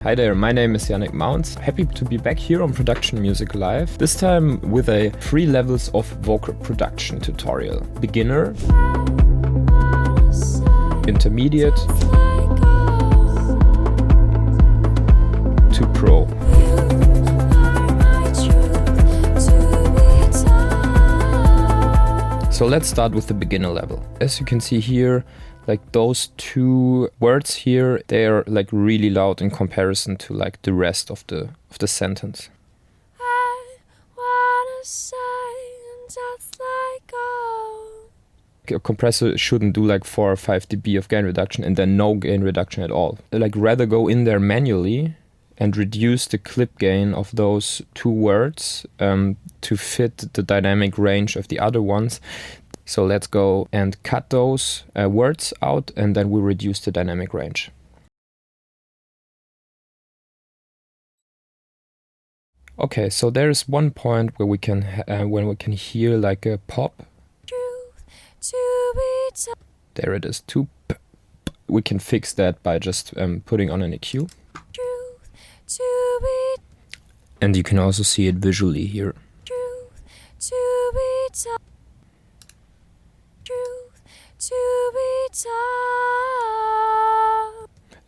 Hi there, my name is Yannek Maunz. Happy to be back here on Production Music Live, this time with a 3 levels of vocal production tutorial. Beginner, intermediate, to pro. So let's start with the beginner level. As you can see here, like those 2 words here, they are like really loud in comparison to like the rest of the sentence. I wanna say just like a compressor shouldn't do like 4 or 5 dB of gain reduction and then no gain reduction at all. Like rather go in there manually and reduce the clip gain of those 2 words to fit the dynamic range of the other ones. So let's go and cut those words out and then we'll reduce the dynamic range. Okay, so there is one point where we can hear like a pop. There it is, we can fix that by just putting on an EQ. And you can also see it visually here.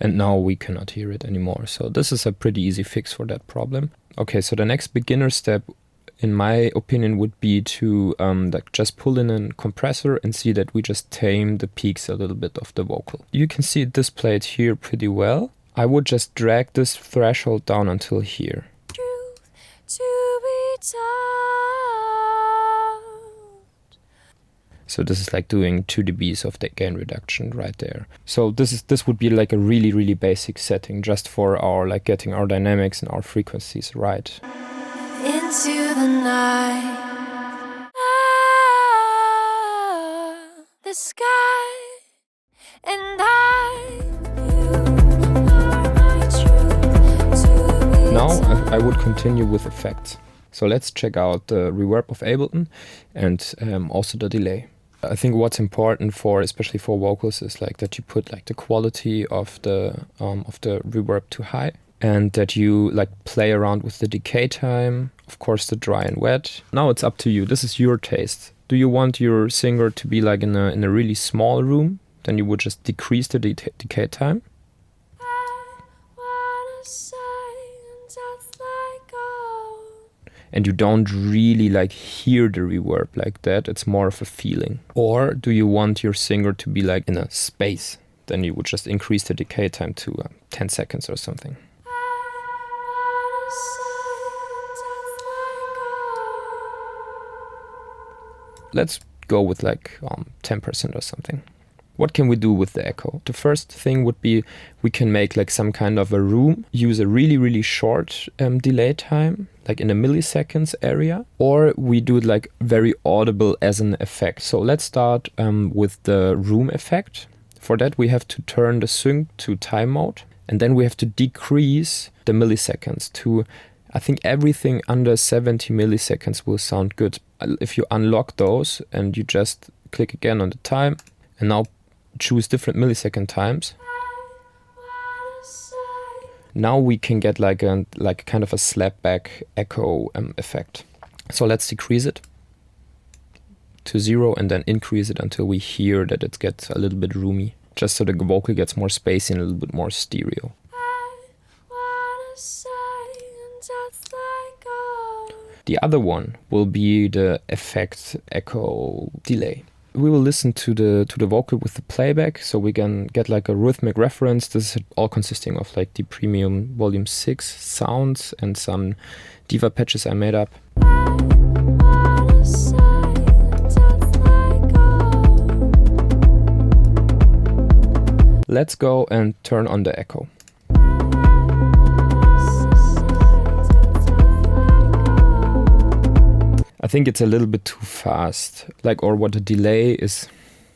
And now we cannot hear it anymore. So this is a pretty easy fix for that problem. Okay, so the next beginner step, in my opinion, would be to like just pull in a compressor and see that we just tame the peaks a little bit of the vocal. You can see it displayed here pretty well. I would just drag this threshold down until here. So this is like doing 2 dBs of the gain reduction right there. So this would be like a really basic setting just for our like getting our dynamics and our frequencies right. Into the night, the sky, and now I would continue with effects. So let's check out the reverb of Ableton and also the delay. I think what's important especially for vocals, is like that you put like the quality of the reverb to high, and that you like play around with the decay time, of course the dry and wet. Now it's up to you. This is your taste. Do you want your singer to be like in a really small room? Then you would just decrease the decay time. And you don't really like hear the reverb like that, it's more of a feeling. Or do you want your singer to be like in a space? Then you would just increase the decay time to 10 seconds or something. Let's go with like 10% or something. What can we do with the echo? The first thing would be we can make like some kind of a room, use a really short delay time, like in a milliseconds area, or we do it like very audible as an effect. So let's start with the room effect. For that we have to turn the sync to time mode, and then we have to decrease the milliseconds to, I think everything under 70 milliseconds will sound good. If you unlock those and you just click again on the time and now choose different millisecond times, now we can get like kind of a slapback echo effect. So let's decrease it to 0 and then increase it until we hear that it gets a little bit roomy, just so the vocal gets more spacey and a little bit more stereo. The other one will be the effect echo delay. We will listen to the vocal with the playback, so we can get like a rhythmic reference. This is all consisting of like the premium volume 6 sounds and some diva patches I made up. Let's go and turn on the echo. I think it's a little bit too fast, or what the delay is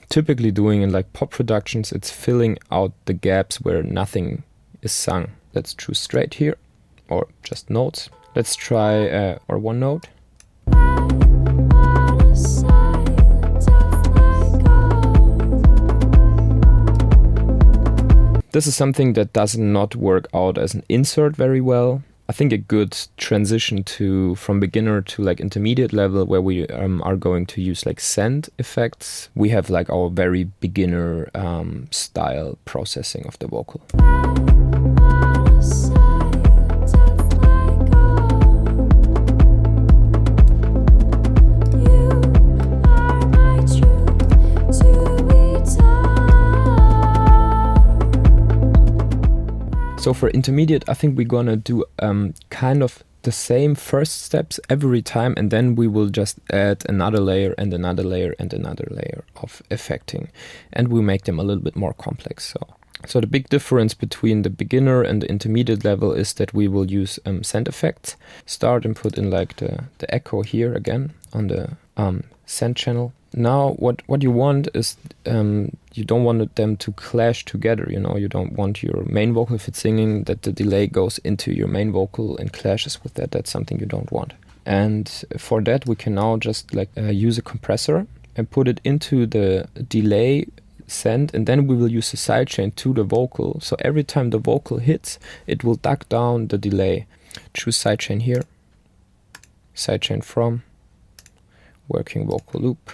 typically doing in like pop productions, it's filling out the gaps where nothing is sung. Let's choose straight here, or just notes. Let's try or one note. This is something that does not work out as an insert very well. I think a good transition from beginner to like intermediate level, where we are going to use like send effects. We have like our very beginner style processing of the vocal. So for intermediate, I think we're gonna do kind of the same first steps every time, and then we will just add another layer and another layer and another layer of effecting, and we make them a little bit more complex. So the big difference between the beginner and the intermediate level is that we will use send effects. Start and put in like the echo here again on the send channel. Now what you want is you don't want them to clash together, you know. You don't want your main vocal, if it's singing, that the delay goes into your main vocal and clashes with that. That's something you don't want. And for that we can now just like use a compressor and put it into the delay send, and then we will use a sidechain to the vocal. So every time the vocal hits, it will duck down the delay. Choose sidechain here, sidechain from, working vocal loop.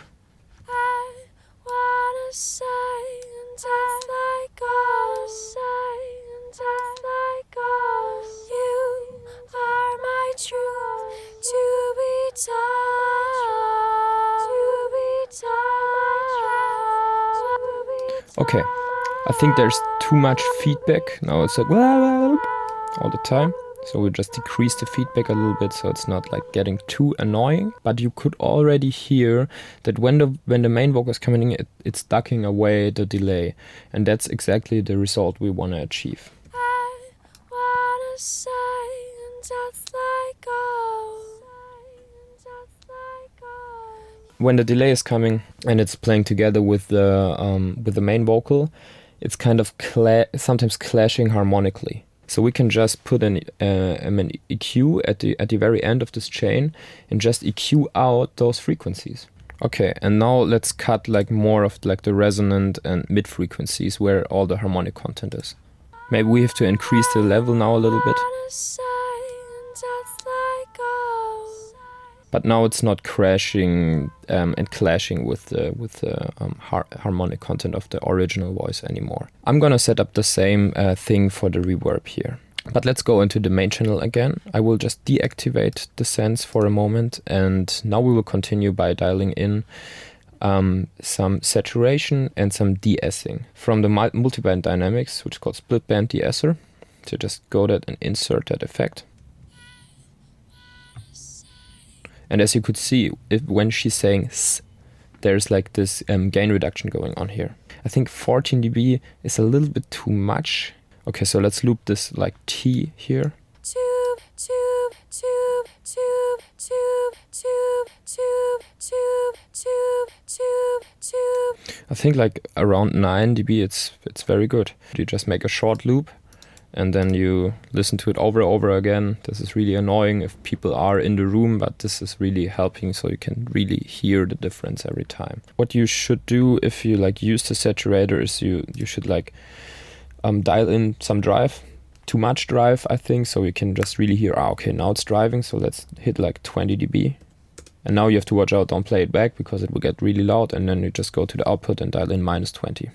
Okay, I think there's too much feedback. Now it's like all the time. So we just decrease the feedback a little bit so it's not like getting too annoying. But you could already hear that when the main vocal is coming in, it's ducking away the delay. And that's exactly the result we want to achieve. When the delay is coming and it's playing together with the main vocal, it's kind of sometimes clashing harmonically. So we can just put an EQ at the very end of this chain and just EQ out those frequencies. Okay, and now let's cut like more of like the resonant and mid frequencies where all the harmonic content is. Maybe we have to increase the level now a little bit. But now it's not crashing and clashing with the harmonic content of the original voice anymore. I'm gonna set up the same thing for the reverb here. But let's go into the main channel again. I will just deactivate the sends for a moment, and now we will continue by dialing in some saturation and some de-essing from the multiband dynamics, which is called split band de-esser. So just go that and insert that effect. And as you could see, when she's saying s, there's like this gain reduction going on here. I think 14 dB is a little bit too much. Okay, so let's loop this like T here. I think like around 9 dB it's very good. You just make a short loop and then you listen to it over and over again. This is really annoying if people are in the room, but this is really helping so you can really hear the difference every time. What you should do if you like use the saturator is you should like dial in some drive, too much drive I think, so you can just really hear, okay, now it's driving, so let's hit like 20 dB. And now you have to watch out, don't play it back because it will get really loud, and then you just go to the output and dial in -20.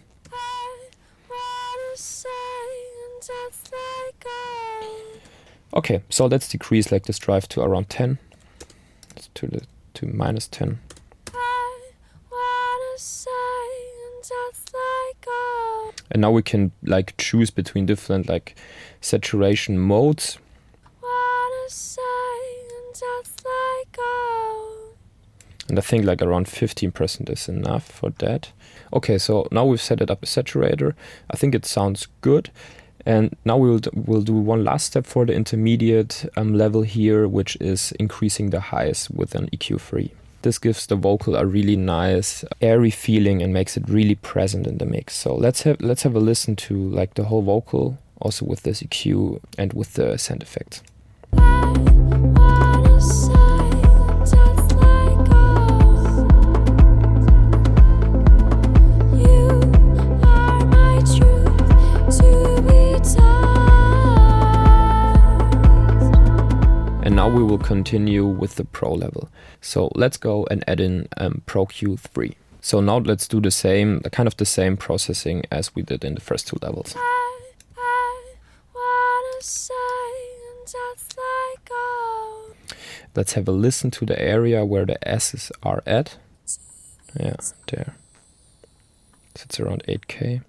Okay, so let's decrease like this drive to around 10, to -10. And now we can like choose between different like saturation modes. And I think like around 15% is enough for that. Okay, so now we've set it up a saturator. I think it sounds good. And now we'll do one last step for the intermediate level here, which is increasing the highs with an EQ3. This gives the vocal a really nice airy feeling and makes it really present in the mix. So let's have a listen to like the whole vocal, also with this EQ and with the send effects. You are my truth to And now we will continue with the Pro level. So let's go and add in Pro Q3. So now let's do the same, kind of the same processing as we did in the first two levels. Let's have a listen to the area where the S's are at. Yeah, there. So it's around 8K.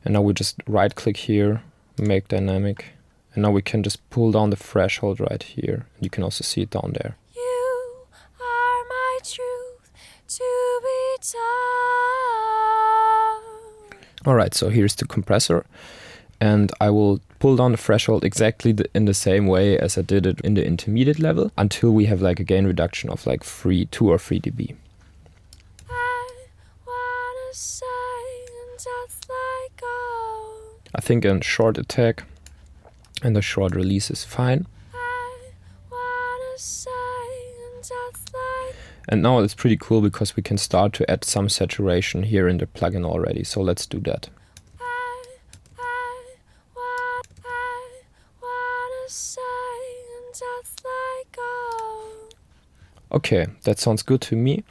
And now we just right click here, make dynamic. And now we can just pull down the threshold right here. You can also see it down there. You are my truth to be told. Alright, so here's the compressor. And I will pull down the threshold exactly in the same way as I did it in the intermediate level until we have like a gain reduction of like 2 or 3 dB. I think a short attack and a short release is fine. And now it's pretty cool because we can start to add some saturation here in the plugin already. So let's do that. Okay, that sounds good to me.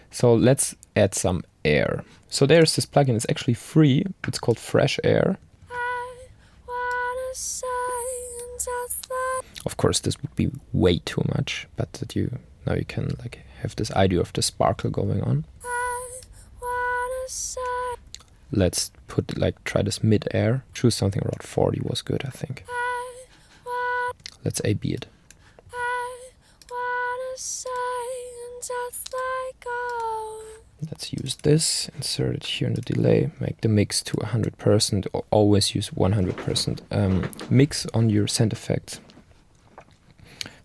So let's add some air. So there's this plugin, it's actually free. It's called Fresh Air. Of course, this would be way too much, but that now you can like have this idea of the sparkle going on. Let's try this mid-air. Choose something around 40 was good, I think. Let's A/B it. Let's use this, insert it here in the delay, make the mix to 100%, or always use 100% mix on your send effects.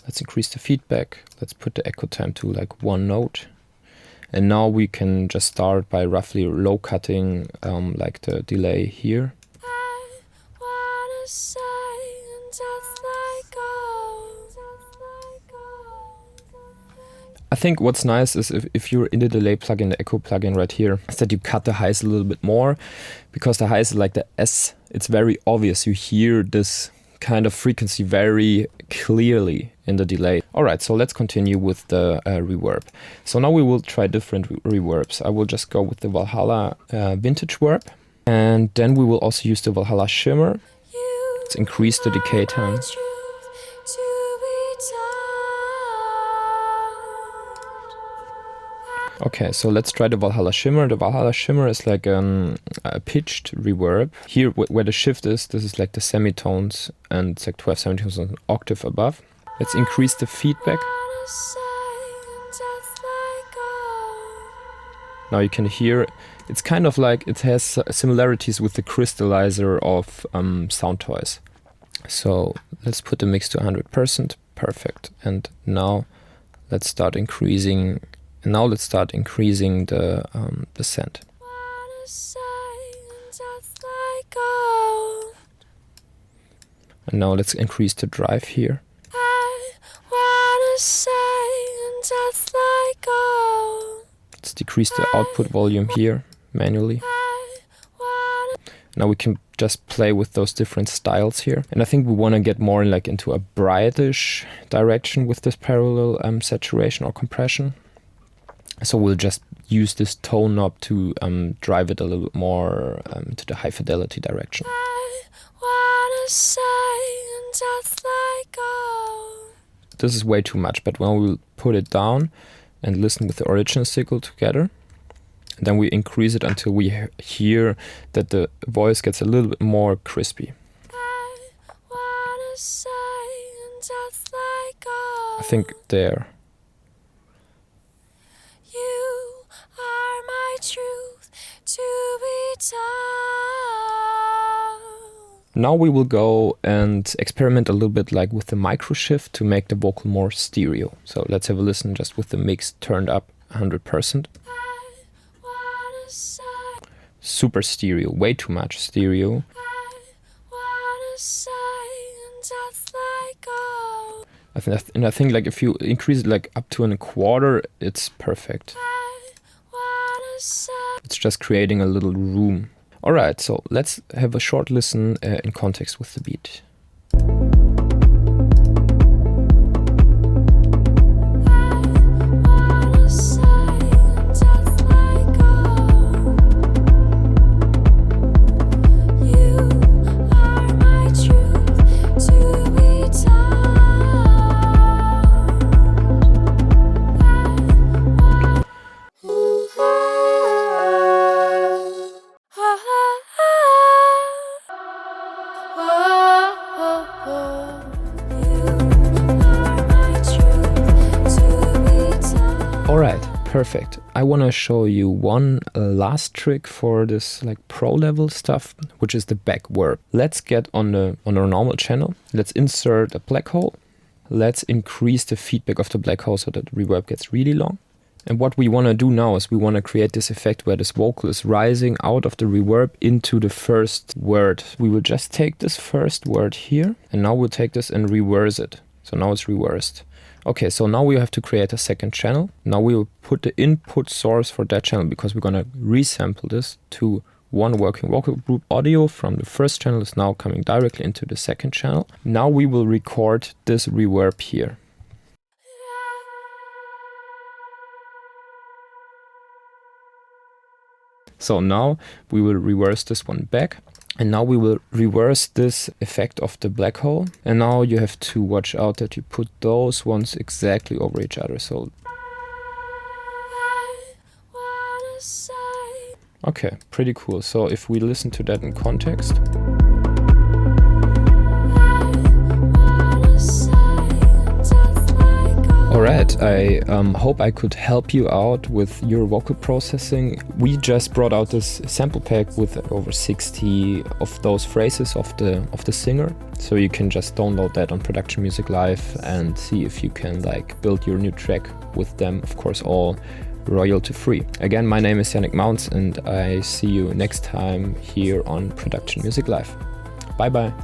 Let's increase the feedback. Let's put the echo time to like 1 note. And now we can just start by roughly low cutting like the delay here. I think what's nice is if you're in the delay plugin, the echo plugin right here, is that you cut the highs a little bit more, because the highs like the S, it's very obvious. You hear this kind of frequency very clearly in the delay. Alright, so let's continue with the reverb. So now we will try different reverbs. I will just go with the Valhalla vintage verb, and then we will also use the Valhalla shimmer. Let's increase the decay time. Okay, so let's try the Valhalla shimmer. The Valhalla shimmer is like a pitched reverb. Here where the shift is, this is like the semitones, and it's like 12 semitones an octave above. Let's increase the feedback. Now you can hear, it's kind of like, it has similarities with the crystallizer of Sound Toys. So let's put the mix to 100%, perfect. And now let's start increasing. Now let's start increasing the send. And now let's increase the drive here. Let's decrease the output volume here manually. Now we can just play with those different styles here. And I think we want to get more like into a brightish direction with this parallel saturation or compression. So we'll just use this tone knob to drive it a little bit more to the high fidelity direction. This is way too much, but when we'll put it down and listen with the original signal together, then we increase it until we hear that the voice gets a little bit more crispy. I think there. Now we will go and experiment a little bit like with the micro shift to make the vocal more stereo. So let's have a listen just with the mix turned up 100%. Super stereo, way too much stereo. I think like if you increase it like up to 1/4, it's perfect. It's just creating a little room. Alright, so let's have a short listen in context with the beat. Alright, perfect. I want to show you one last trick for this like pro level stuff, which is the back verb. Let's get on our normal channel. Let's insert a black hole. Let's increase the feedback of the black hole so that the reverb gets really long. And what we want to do now is we want to create this effect where this vocal is rising out of the reverb into the first word. We will just take this first word here, and now we'll take this and reverse it. So now it's reversed. Okay, so now we have to create a second channel. Now we will put the input source for that channel because we're going to resample this to one working vocal group. Audio from the first channel is now coming directly into the second channel. Now we will record this reverb here. So now we will reverse this one back. And now we will reverse this effect of the black hole. And now you have to watch out that you put those ones exactly over each other. So okay, pretty cool. So if we listen to that in context. Alright, I hope I could help you out with your vocal processing. We just brought out this sample pack with over 60 of those phrases of the singer. So you can just download that on Production Music Live and see if you can like build your new track with them, of course all royalty free. Again, my name is Yannek Maunz and I see you next time here on Production Music Live. Bye bye.